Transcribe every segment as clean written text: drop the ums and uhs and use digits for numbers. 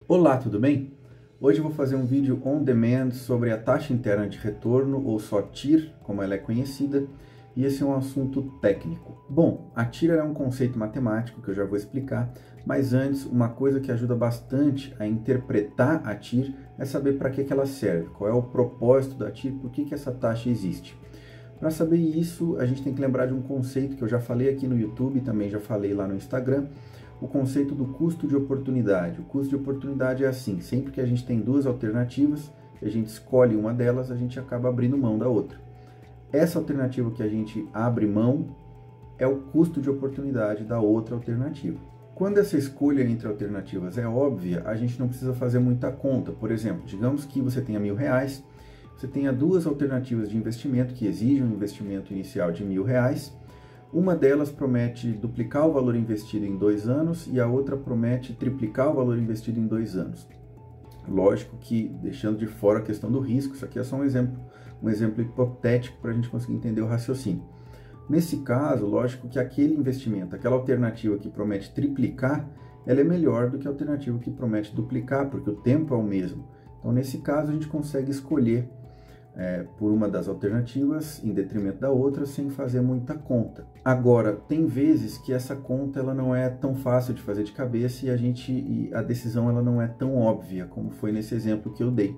Olá, tudo bem? Hoje eu vou fazer um vídeo on demand sobre a taxa interna de retorno, ou só TIR, como ela é conhecida, e esse é um assunto técnico. Bom, a TIR é um conceito matemático que eu já vou explicar, mas antes, uma coisa que ajuda bastante a interpretar a TIR é saber para que ela serve, qual é o propósito da TIR, por que essa taxa existe. Para saber isso, a gente tem que lembrar de um conceito que eu já falei aqui no YouTube, também já falei lá no Instagram, o conceito do custo de oportunidade. O custo de oportunidade é assim, sempre que a gente tem duas alternativas, a gente escolhe uma delas, a gente acaba abrindo mão da outra. Essa alternativa que a gente abre mão é o custo de oportunidade da outra alternativa. Quando essa escolha entre alternativas é óbvia, a gente não precisa fazer muita conta. Por exemplo, digamos que você tenha R$1.000, você tenha duas alternativas de investimento que exigem um investimento inicial de R$1.000. Uma delas promete duplicar o valor investido em 2 anos e a outra promete triplicar o valor investido em 2 anos. Lógico que, deixando de fora a questão do risco, isso aqui é só um exemplo hipotético para a gente conseguir entender o raciocínio. Nesse caso, lógico que aquele investimento, aquela alternativa que promete triplicar, ela é melhor do que a alternativa que promete duplicar, porque o tempo é o mesmo. Então, nesse caso, a gente consegue escolher por uma das alternativas em detrimento da outra, sem fazer muita conta. Agora, tem vezes que essa conta ela não é tão fácil de fazer de cabeça e a decisão ela não é tão óbvia, como foi nesse exemplo que eu dei.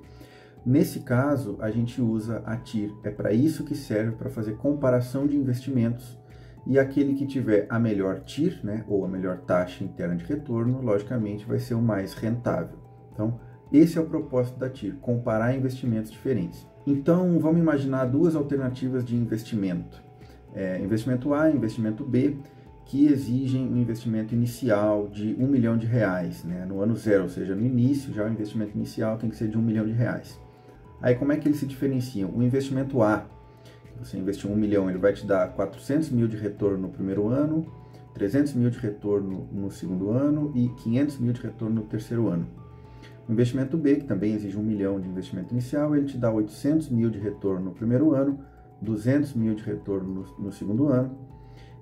Nesse caso, a gente usa a TIR. É para isso que serve, para fazer comparação de investimentos, e aquele que tiver a melhor TIR, né, ou a melhor taxa interna de retorno, logicamente vai ser o mais rentável. Então, esse é o propósito da TIR, comparar investimentos diferentes. Então, vamos imaginar duas alternativas de investimento. Investimento A e investimento B, que exigem um investimento inicial de R$1 milhão, né, no ano zero, ou seja, no início, já o investimento inicial tem que ser de R$1 milhão. Aí, como é que eles se diferenciam? O investimento A, você investiu 1 milhão, ele vai te dar 400 mil de retorno no primeiro ano, 300 mil de retorno no segundo ano e 500 mil de retorno no terceiro ano. O investimento B, que também exige 1 milhão de investimento inicial, ele te dá 800 mil de retorno no primeiro ano, 200 mil de retorno no segundo ano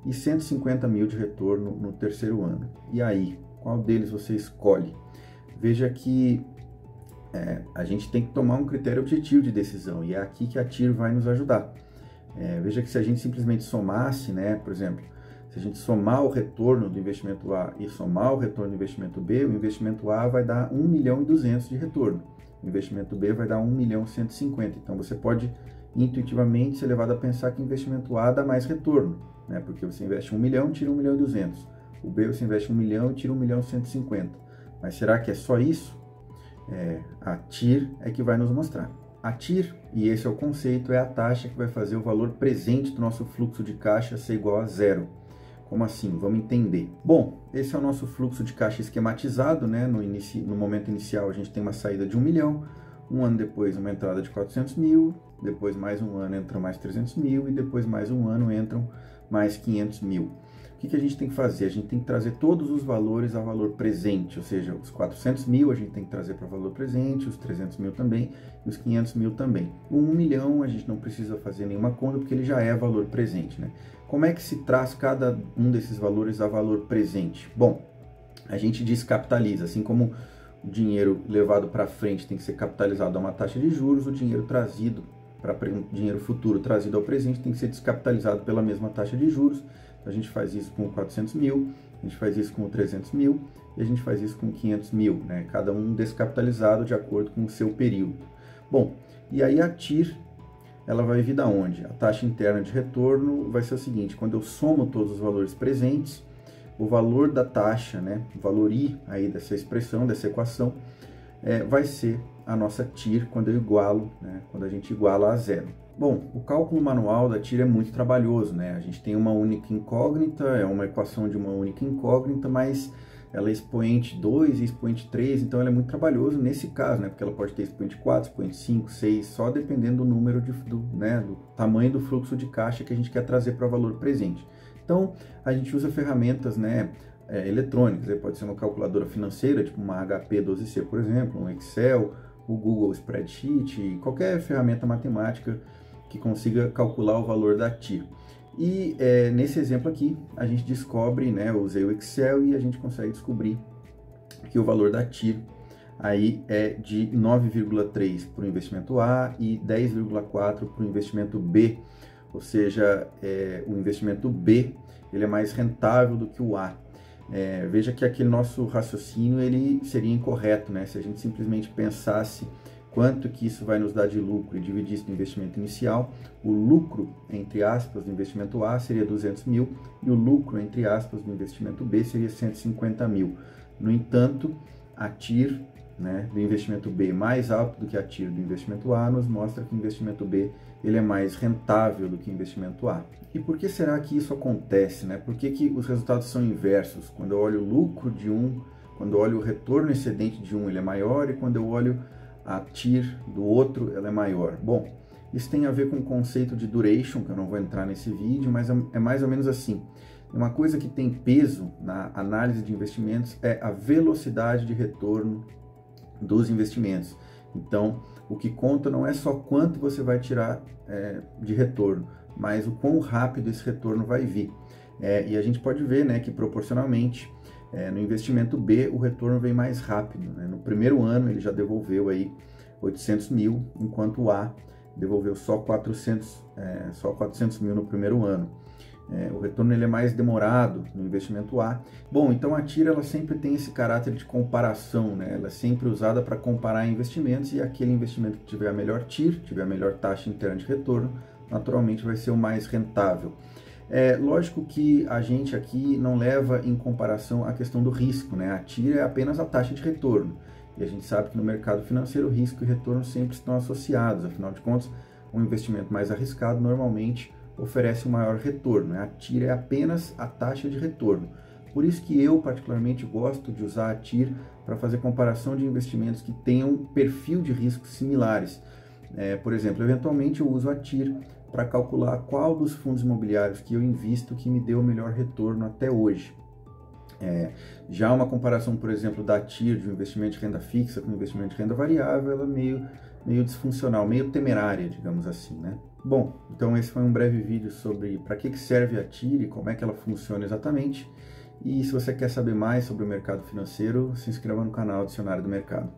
e 150 mil de retorno no terceiro ano. E aí, qual deles você escolhe? Veja que a gente tem que tomar um critério objetivo de decisão, e é aqui que a TIR vai nos ajudar. Veja que se a gente simplesmente somasse, né, por exemplo, se a gente somar o retorno do investimento A e somar o retorno do investimento B, o investimento A vai dar 1 milhão e 200 de retorno. O investimento B vai dar 1 milhão e 150. Então, você pode intuitivamente ser levado a pensar que o investimento A dá mais retorno, né? Porque você investe 1 milhão, tira 1 milhão e 200. O B você investe 1 milhão e tira 1 milhão e 150. Mas será que é só isso? A TIR é que vai nos mostrar. A TIR, e esse é o conceito, é a taxa que vai fazer o valor presente do nosso fluxo de caixa ser igual a zero. Como assim? Vamos entender. Bom, esse é o nosso fluxo de caixa esquematizado, né? No momento inicial a gente tem uma saída de 1 milhão, um ano depois uma entrada de 400 mil, depois mais um ano entra mais 300 mil e depois mais um ano entram mais 500 mil. O que a gente tem que fazer? A gente tem que trazer todos os valores a valor presente, ou seja, os 400 mil a gente tem que trazer para valor presente, os 300 mil também e os 500 mil também. O 1 milhão a gente não precisa fazer nenhuma conta porque ele já é valor presente, né? Como é que se traz cada um desses valores a valor presente? Bom, a gente descapitaliza, assim como o dinheiro levado para frente tem que ser capitalizado a uma taxa de juros, o dinheiro trazido para dinheiro futuro trazido ao presente tem que ser descapitalizado pela mesma taxa de juros. Então, a gente faz isso com 400 mil, a gente faz isso com 300 mil e a gente faz isso com 500 mil, né? Cada um descapitalizado de acordo com o seu período. Bom, e aí a TIR, ela vai vir da onde? A taxa interna de retorno vai ser o seguinte: quando eu somo todos os valores presentes, o valor da taxa, né, o valor I aí dessa expressão, dessa equação, vai ser a nossa TIR quando eu igualo, né, quando a gente iguala a zero. Bom, o cálculo manual da TIR é muito trabalhoso, né? A gente tem uma única incógnita, é uma equação de uma única incógnita, mas ela é expoente 2 e expoente 3, então ela é muito trabalhoso nesse caso, né? Porque ela pode ter expoente 4, expoente 5, 6, só dependendo do número, do tamanho do fluxo de caixa que a gente quer trazer para o valor presente. Então, a gente usa ferramentas, né, eletrônicas, pode ser uma calculadora financeira, tipo uma HP 12C, por exemplo, um Excel, o Google Spreadsheet, qualquer ferramenta matemática que consiga calcular o valor da TIR. E nesse exemplo aqui, a gente descobre, né, eu usei o Excel e a gente consegue descobrir que o valor da TIR aí é de 9,3 para o investimento A e 10,4 para o investimento B, ou seja, o investimento B ele é mais rentável do que o A. Veja que aquele nosso raciocínio ele seria incorreto, né? Se a gente simplesmente pensasse quanto que isso vai nos dar de lucro e dividisse no investimento inicial, o lucro, entre aspas, do investimento A seria 200 mil e o lucro, entre aspas, do investimento B seria 150 mil. No entanto, a TIR, né, do investimento B mais alto do que a TIR do investimento A nos mostra que o investimento B ele é mais rentável do que o investimento A. E por que será que isso acontece, né? Por que os resultados são inversos? Quando eu olho o lucro de um, quando eu olho o retorno excedente de um, ele é maior, e quando eu olho a TIR do outro, ela é maior. Bom, isso tem a ver com o conceito de duration, que eu não vou entrar nesse vídeo, mas é mais ou menos assim. Uma coisa que tem peso na análise de investimentos é a velocidade de retorno dos investimentos. Então, o que conta não é só quanto você vai tirar de retorno, mas o quão rápido esse retorno vai vir. E a gente pode ver, né, que proporcionalmente, no investimento B, o retorno vem mais rápido, né? No primeiro ano ele já devolveu aí 800 mil, enquanto o A devolveu só 400 mil no primeiro ano. O retorno ele é mais demorado no investimento A. Bom, então a TIR ela sempre tem esse caráter de comparação, né? Ela é sempre usada para comparar investimentos, e aquele investimento que tiver a melhor TIR, tiver a melhor taxa interna de retorno, naturalmente vai ser o mais rentável. Lógico que a gente aqui não leva em comparação a questão do risco, né? A TIR é apenas a taxa de retorno. E a gente sabe que no mercado financeiro risco e retorno sempre estão associados. Afinal de contas, um investimento mais arriscado normalmente oferece um maior retorno, né? A TIR é apenas a taxa de retorno. Por isso que eu particularmente gosto de usar a TIR para fazer comparação de investimentos que tenham perfil de risco similares. Por exemplo, eventualmente eu uso a TIR para calcular qual dos fundos imobiliários que eu invisto que me deu o melhor retorno até hoje. Já uma comparação, por exemplo, da TIR de um investimento de renda fixa com um investimento de renda variável, ela é meio disfuncional, meio temerária, digamos assim, né? Bom, então esse foi um breve vídeo sobre para que serve a TIR e como é que ela funciona exatamente. E se você quer saber mais sobre o mercado financeiro, se inscreva no canal Dicionário do Mercado.